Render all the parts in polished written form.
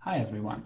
Hi everyone,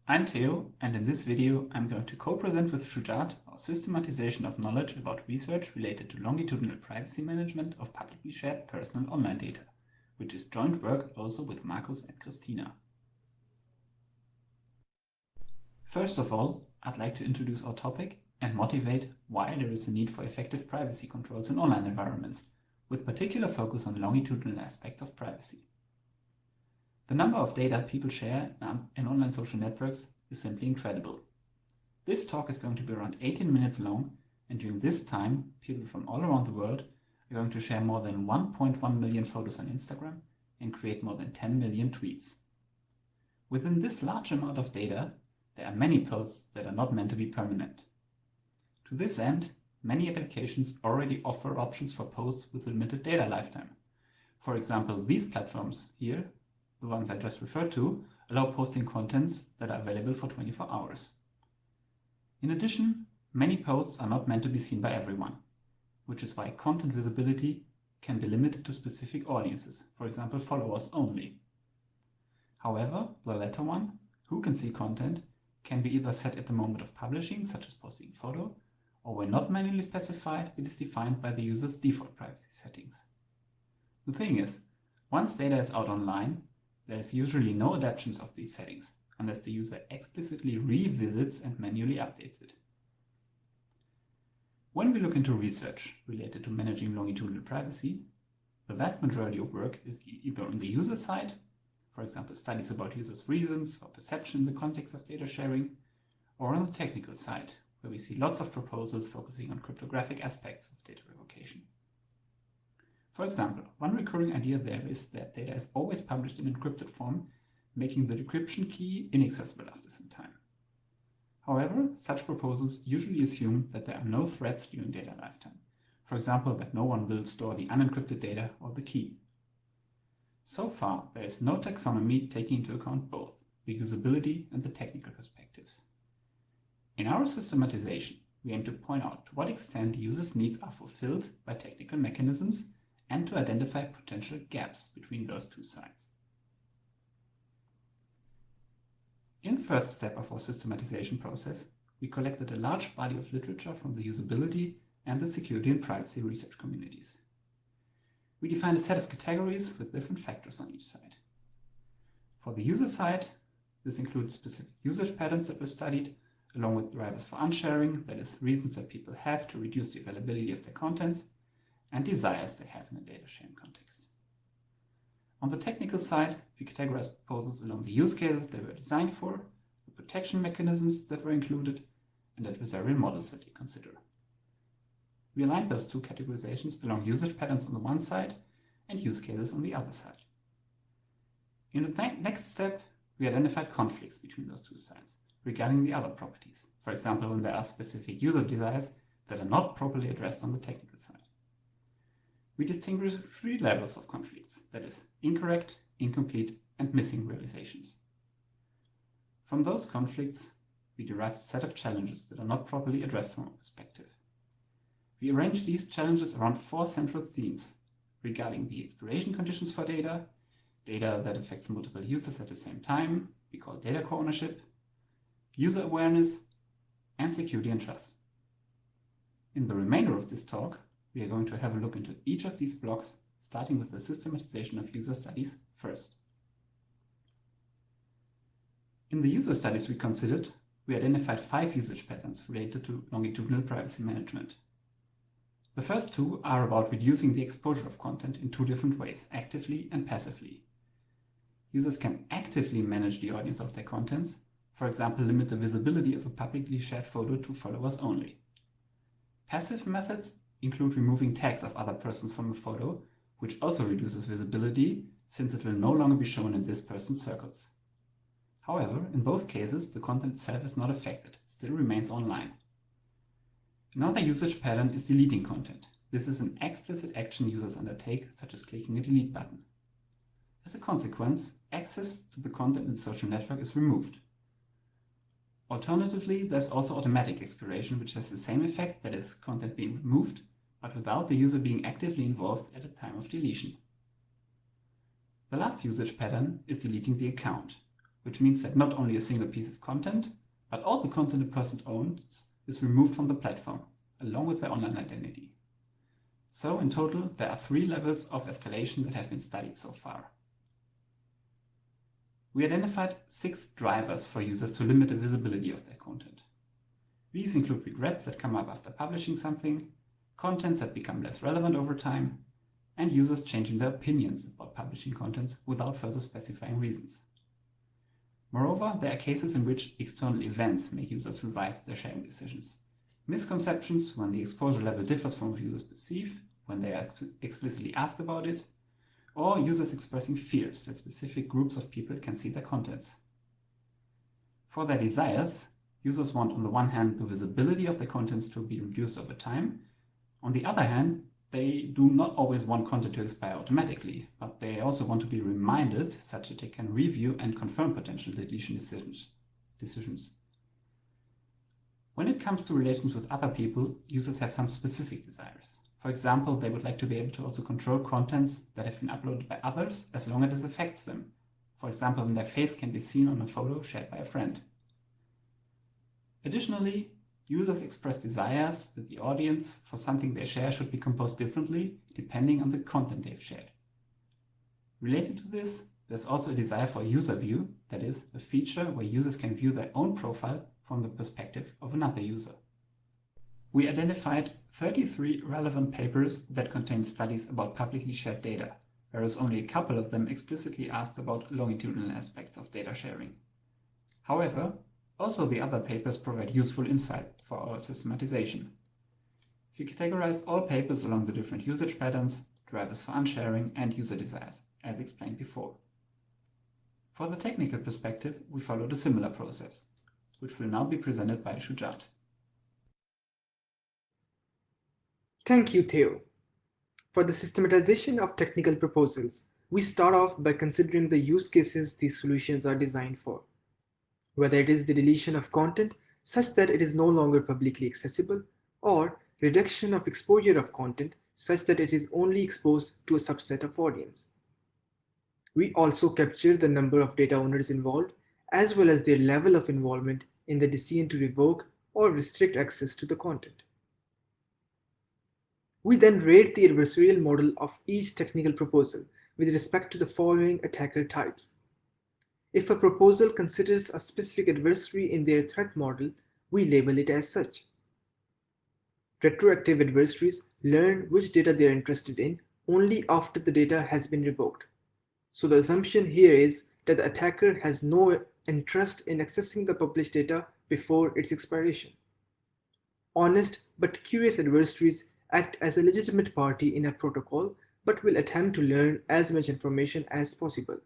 I'm Theo, and in this video I'm going to co-present with Shujat our systematization of knowledge about research related to longitudinal privacy management of publicly shared personal online data, which is joint work also with Markus and Christina. First of all, I'd like to introduce our topic and motivate why there is a need for effective privacy controls in online environments, with particular focus on longitudinal aspects of privacy. The number of data people share in online social networks is simply incredible. This talk is going to be around 18 minutes long, and during this time, people from all around the world are going to share more than 1.1 million photos on Instagram and create more than 10 million tweets. Within this large amount of data, there are many posts that are not meant to be permanent. To this end, many applications already offer options for posts with limited data lifetime. For example, these platforms here, the ones I just referred to, allow posting contents that are available for 24 hours. In addition, many posts are not meant to be seen by everyone, which is why content visibility can be limited to specific audiences, for example, followers only. However, the latter one, who can see content, can be either set at the moment of publishing, such as posting a photo, or when not manually specified, it is defined by the user's default privacy settings. The thing is, once data is out online, there is usually no adaptations of these settings, unless the user explicitly revisits and manually updates it. When we look into research related to managing longitudinal privacy, the vast majority of work is either on the user side, for example, studies about users' reasons or perception in the context of data sharing, or on the technical side, where we see lots of proposals focusing on cryptographic aspects of data revocation. For example, one recurring idea there is that data is always published in encrypted form, making the decryption key inaccessible after some time. However, such proposals usually assume that there are no threats during data lifetime. For example, that no one will store the unencrypted data or the key. So far, there is no taxonomy taking into account both the usability and the technical perspectives. In our systematization, we aim to point out to what extent the user's needs are fulfilled by technical mechanisms and to identify potential gaps between those two sides. In the first step of our systematization process, we collected a large body of literature from the usability and the security and privacy research communities. We defined a set of categories with different factors on each side. For the user side, this includes specific usage patterns that were studied, along with drivers for unsharing, that is, reasons that people have to reduce the availability of their contents, and desires they have in a data sharing context. On the technical side, we categorized proposals along the use cases they were designed for, the protection mechanisms that were included, and adversarial models that we consider. We aligned those two categorizations along usage patterns on the one side and use cases on the other side. In the next step, we identified conflicts between those two sides regarding the other properties. For example, when there are specific user desires that are not properly addressed on the technical side. We distinguish 3 levels of conflicts, that is, incorrect, incomplete, and missing realizations. From those conflicts, we derived a set of challenges that are not properly addressed from our perspective. We arranged these challenges around 4 central themes regarding the expiration conditions for data that affects multiple users at the same time, we call data co-ownership, user awareness, and security and trust. In the remainder of this talk, we are going to have a look into each of these blocks, starting with the systematization of user studies first. In the user studies we considered, we identified 5 usage patterns related to longitudinal privacy management. The first 2 are about reducing the exposure of content in 2 different ways, actively and passively. Users can actively manage the audience of their contents, for example, limit the visibility of a publicly shared photo to followers only. Passive methods include removing tags of other persons from a photo, which also reduces visibility since it will no longer be shown in this person's circles. However, in both cases, the content itself is not affected, it still remains online. Another usage pattern is deleting content. This is an explicit action users undertake, such as clicking a delete button. As a consequence, access to the content in the social network is removed. Alternatively, there's also automatic expiration, which has the same effect, that is, content being removed, but without the user being actively involved at the time of deletion. The last usage pattern is deleting the account. which means that not only a single piece of content, but all the content a person owns is removed from the platform, along with their online identity. So in total, there are 3 levels of escalation that have been studied so far. We identified 6 drivers for users to limit the visibility of their content. These include regrets that come up after publishing something, contents that become less relevant over time, and users changing their opinions about publishing contents without further specifying reasons. Moreover, there are cases in which external events make users revise their sharing decisions. Misconceptions when the exposure level differs from what users perceive, when they are explicitly asked about it, or users expressing fears that specific groups of people can see their contents. For their desires, users want on the one hand the visibility of their contents to be reduced over time. On the other hand, they do not always want content to expire automatically, but they also want to be reminded such that they can review and confirm potential deletion decisions. When it comes to relations with other people, users have some specific desires. For example, they would like to be able to also control contents that have been uploaded by others as long as it affects them. For example, when their face can be seen on a photo shared by a friend. Additionally, users express desires that the audience for something they share should be composed differently depending on the content they've shared. Related to this, there's also a desire for a user view, that is, a feature where users can view their own profile from the perspective of another user. We identified 33 relevant papers that contain studies about publicly shared data, whereas only a couple of them explicitly asked about longitudinal aspects of data sharing. However, also the other papers provide useful insight for our systematization. We categorized all papers along the different usage patterns, drivers for unsharing, and user desires, as explained before. For the technical perspective, we followed a similar process, which will now be presented by Shujat. Thank you, Theo. For the systematization of technical proposals, we start off by considering the use cases these solutions are designed for. Whether it is the deletion of content such that it is no longer publicly accessible, or reduction of exposure of content such that it is only exposed to a subset of audience. We also capture the number of data owners involved, as well as their level of involvement in the decision to revoke or restrict access to the content. We then rate the adversarial model of each technical proposal with respect to the following attacker types. If a proposal considers a specific adversary in their threat model, we label it as such. Retroactive adversaries learn which data they are interested in only after the data has been revoked. So the assumption here is that the attacker has no interest in accessing the published data before its expiration. Honest but curious adversaries act as a legitimate party in a protocol but will attempt to learn as much information as possible.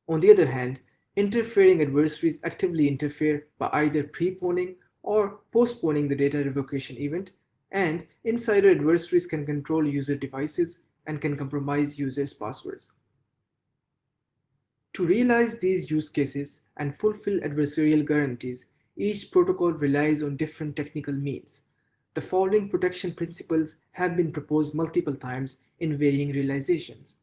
On the other hand, interfering adversaries actively interfere by either preponing or postponing the data revocation event, and insider adversaries can control user devices and can compromise users' passwords. To realize these use cases and fulfill adversarial guarantees, each protocol relies on different technical means. The following protection principles have been proposed multiple times in varying realizations.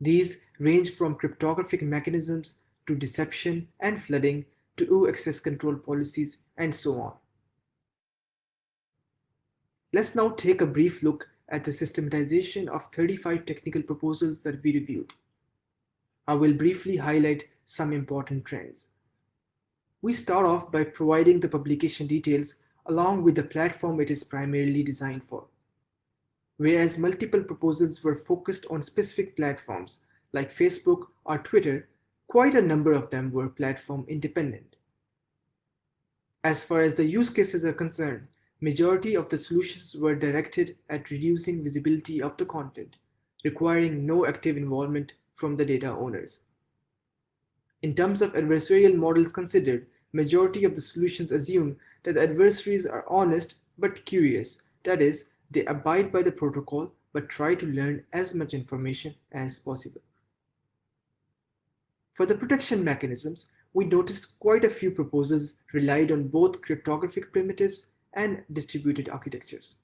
These range from cryptographic mechanisms to deception and flooding to access control policies and so on. Let's now take a brief look at the systematization of 35 technical proposals that we reviewed. I will briefly highlight some important trends. We start off by providing the publication details along with the platform it is primarily designed for. Whereas multiple proposals were focused on specific platforms like Facebook or Twitter, quite a number of them were platform independent. As far as the use cases are concerned, majority of the solutions were directed at reducing visibility of the content, requiring no active involvement from the data owners. In terms of adversarial models considered, majority of the solutions assume that the adversaries are honest but curious, that is, they abide by the protocol but try to learn as much information as possible. For the protection mechanisms, we noticed quite a few proposals relied on both cryptographic primitives and distributed architectures.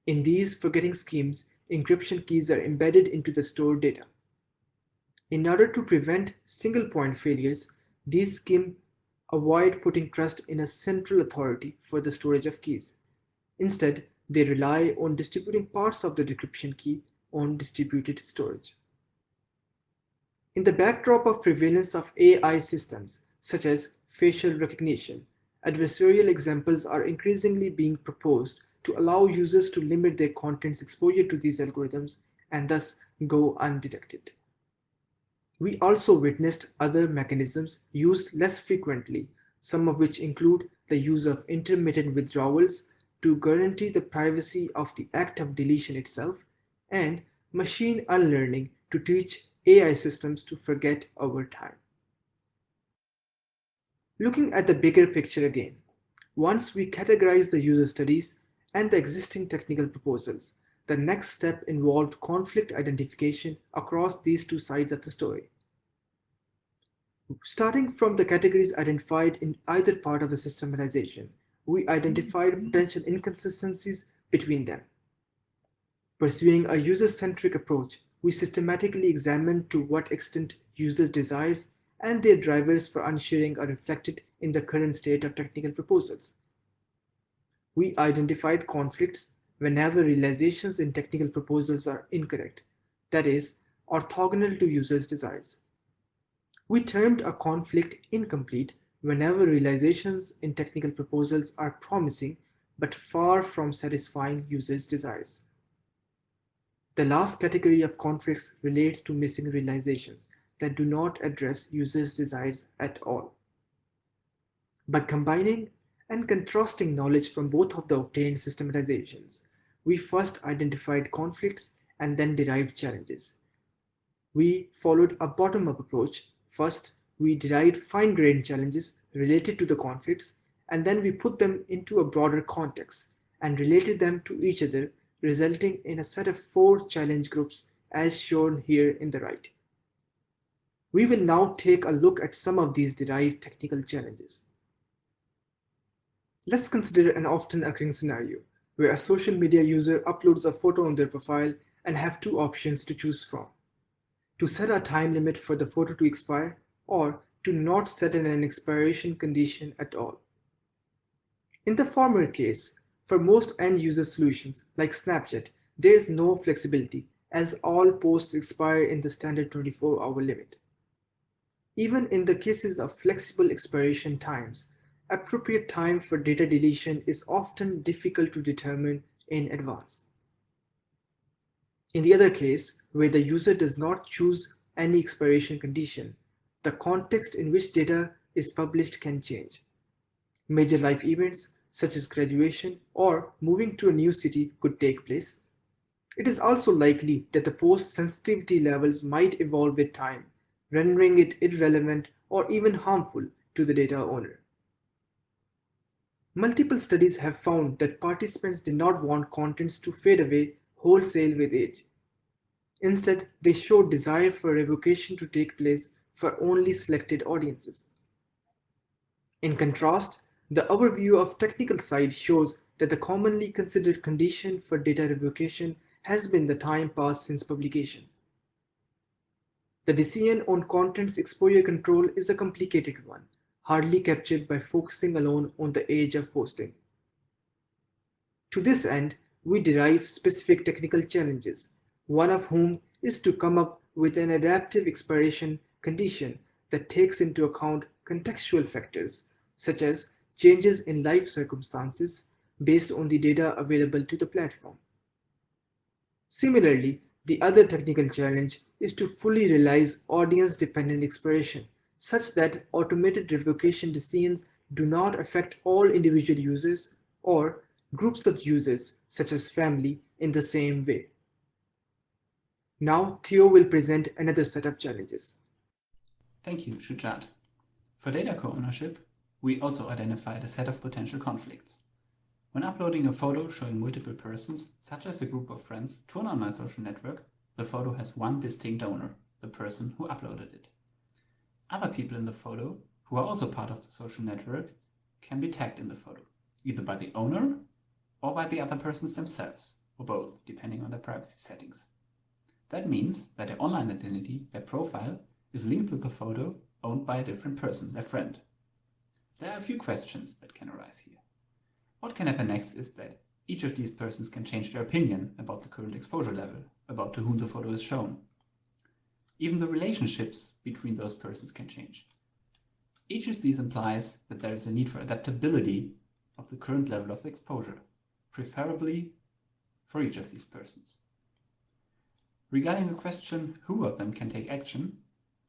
In these forgetting schemes, encryption keys are embedded into the stored data. In order to prevent single-point failures, these schemes avoid putting trust in a central authority for the storage of keys. Instead, they rely on distributing parts of the decryption key on distributed storage. In the backdrop of prevalence of AI systems, such as facial recognition, adversarial examples are increasingly being proposed to allow users to limit their content's exposure to these algorithms and thus go undetected. We also witnessed other mechanisms used less frequently, some of which include the use of intermittent withdrawals to guarantee the privacy of the act of deletion itself, and machine unlearning to teach AI systems to forget over time. Looking at the bigger picture again, once we categorize the user studies and the existing technical proposals, the next step involved conflict identification across these two sides of the story. Starting from the categories identified in either part of the systematization, we identified potential inconsistencies between them. Pursuing a user-centric approach, we systematically examined to what extent users' desires and their drivers for unsharing are reflected in the current state of technical proposals. We identified conflicts whenever realizations in technical proposals are incorrect, that is, orthogonal to users' desires. We termed a conflict incomplete whenever realizations in technical proposals are promising but far from satisfying users' desires. The last category of conflicts relates to missing realizations that do not address users' desires at all. By combining and contrasting knowledge from both of the obtained systematizations, we first identified conflicts and then derived challenges. We followed a bottom-up approach. First, we derived fine-grained challenges related to the conflicts, and then we put them into a broader context and related them to each other, resulting in a set of 4 challenge groups as shown here in the right. We will now take a look at some of these derived technical challenges. Let's consider an often occurring scenario where a social media user uploads a photo on their profile and have 2 options to choose from: to set a time limit for the photo to expire, or to not set an expiration condition at all. In the former case, for most end-user solutions like Snapchat, there is no flexibility as all posts expire in the standard 24-hour limit. Even in the cases of flexible expiration times, appropriate time for data deletion is often difficult to determine in advance. In the other case, where the user does not choose any expiration condition, the context in which data is published can change. Major life events such as graduation or moving to a new city could take place. It is also likely that the post sensitivity levels might evolve with time, rendering it irrelevant or even harmful to the data owner. Multiple studies have found that participants did not want contents to fade away wholesale with age. Instead, they showed desire for revocation to take place for only selected audiences. In contrast, the overview of technical side shows that the commonly considered condition for data revocation has been the time passed since publication. The decision on content's exposure control is a complicated one, hardly captured by focusing alone on the age of posting. To this end, we derive specific technical challenges, one of whom is to come up with an adaptive expiration condition that takes into account contextual factors, such as changes in life circumstances based on the data available to the platform. Similarly, the other technical challenge is to fully realize audience-dependent expiration, such that automated revocation decisions do not affect all individual users or groups of users, such as family, in the same way. Now, Theo will present another set of challenges. Thank you, Shujat. For data co-ownership, we also identified a set of potential conflicts. When uploading a photo showing multiple persons, such as a group of friends, to an online social network, the photo has one distinct owner, the person who uploaded it. Other people in the photo, who are also part of the social network, can be tagged in the photo, either by the owner or by the other persons themselves, or both, depending on their privacy settings. That means that their online identity, their profile, is linked with the photo owned by a different person, their friend. There are a few questions that can arise here. What can happen next is that each of these persons can change their opinion about the current exposure level, about to whom the photo is shown. Even the relationships between those persons can change. Each of these implies that there is a need for adaptability of the current level of exposure, preferably for each of these persons. Regarding the question who of them can take action,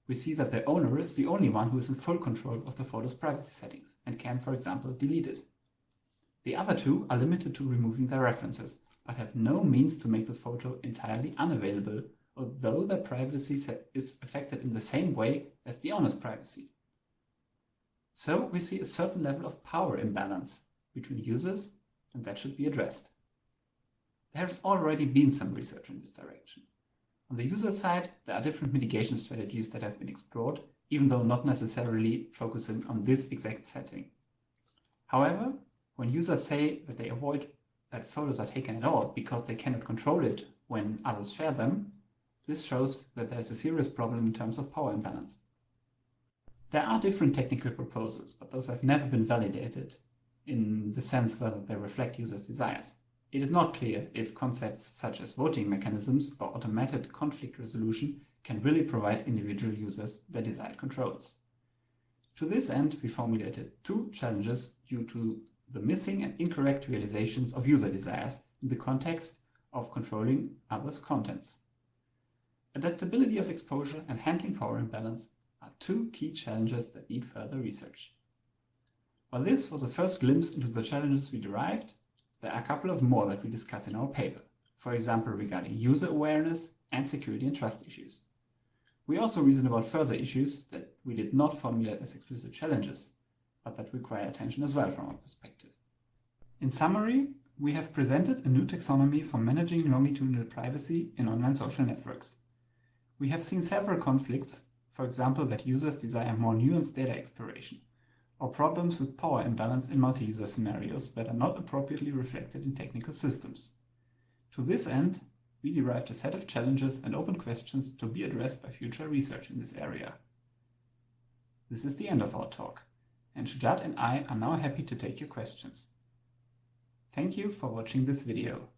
we see that the owner is the only one who is in full control of the photo's privacy settings and can, for example, delete it. The other two are limited to removing their references, but have no means to make the photo entirely unavailable, although their privacy is affected in the same way as the owner's privacy. So we see a certain level of power imbalance between users, and that should be addressed. There has already been some research in this direction. On the user side, there are different mitigation strategies that have been explored, even though not necessarily focusing on this exact setting. However, when users say that they avoid that photos are taken at all because they cannot control it when others share them, this shows that there is a serious problem in terms of power imbalance. There are different technical proposals, but those have never been validated in the sense whether they reflect users' desires. It is not clear if concepts such as voting mechanisms or automated conflict resolution can really provide individual users their desired controls. To this end, we formulated two challenges due to the missing and incorrect realizations of user desires in the context of controlling others' contents. Adaptability of exposure and handling power imbalance are two key challenges that need further research. While this was a first glimpse into the challenges we derived, there are a couple of more that we discuss in our paper, for example regarding user awareness and security and trust issues. We also reason about further issues that we did not formulate as explicit challenges, but that require attention as well from our perspective. In summary, we have presented a new taxonomy for managing longitudinal privacy in online social networks. We have seen several conflicts, for example that users desire more nuanced data exploration, or problems with power imbalance in multi-user scenarios that are not appropriately reflected in technical systems. To this end, we derived a set of challenges and open questions to be addressed by future research in this area. This is the end of our talk, and Shujat and I are now happy to take your questions. Thank you for watching this video.